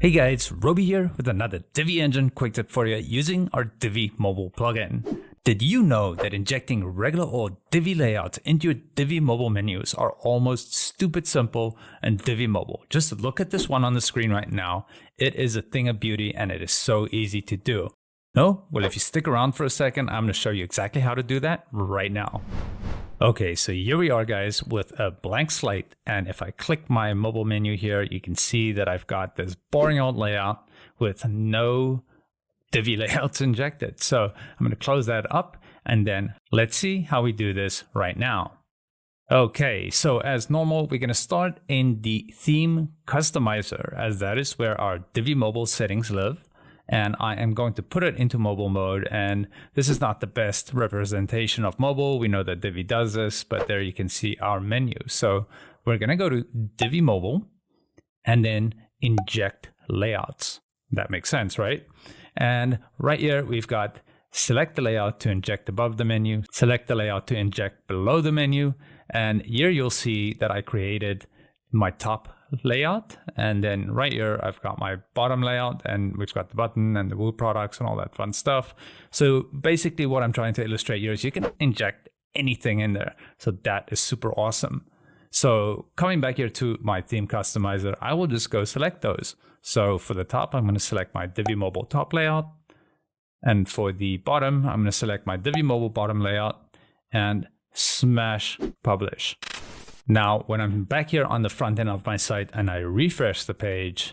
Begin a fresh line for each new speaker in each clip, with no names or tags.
Hey guys, Roby here with another Divi Engine quick tip for you using our Divi Mobile plugin. Did you know that injecting regular old Divi layouts into your Divi Mobile menus are almost stupid simple in Divi Mobile? Just look at this one on the screen right now. It is a thing of beauty and it is so easy to do. No? Well, if you stick around for a second, I'm going to show you exactly how to do that right now. Okay, so here we are guys with a blank slate, and if I click my mobile menu here, you can see that I've got this boring old layout with no Divi layouts injected. So I'm going to close that up and then let's see how we do this right now. Okay, so as normal, we're going to start in the theme customizer, as that is where our Divi Mobile settings live. And I am going to put it into mobile mode, and this is not the best representation of mobile. We know that Divi does this, but there you can see our menu. So we're going to go to Divi Mobile and then Inject Layouts. That makes sense, right? And right here, we've got select the layout to inject above the menu, select the layout to inject below the menu. And here you'll see that I created my top layout, and then right here I've got my bottom layout, and we've got the button and the Woo products and all that fun stuff. So basically what I'm trying to illustrate here is you can inject anything in there. So that is super awesome. So coming back here to my theme customizer, I will just go select those. So for the top, I'm going to select my Divi Mobile top layout, and for the bottom, I'm going to select my Divi Mobile bottom layout and smash publish. Now, when I'm back here on the front end of my site and I refresh the page,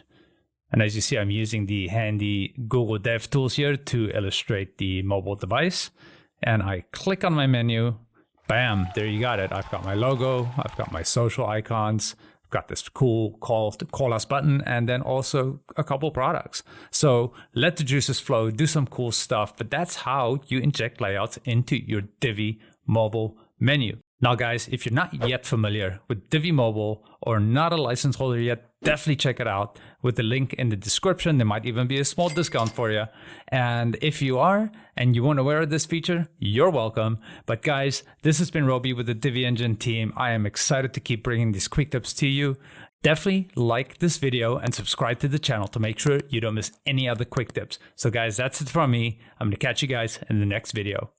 and as you see, I'm using the handy Google Dev Tools here to illustrate the mobile device, and I click on my menu, bam, there you got it. I've got my logo, I've got my social icons, I've got this cool call us button, and then also a couple products. So let the juices flow, do some cool stuff, but that's how you inject layouts into your Divi Mobile menu. Now guys, if you're not yet familiar with Divi Mobile or not a license holder yet, definitely check it out with the link in the description. There might even be a small discount for you. And if you are and you weren't aware of this feature, you're welcome. But guys, this has been Roby with the Divi Engine team. I am excited to keep bringing these quick tips to you. Definitely like this video and subscribe to the channel to make sure you don't miss any other quick tips. So guys, that's it from me. I'm going to catch you guys in the next video.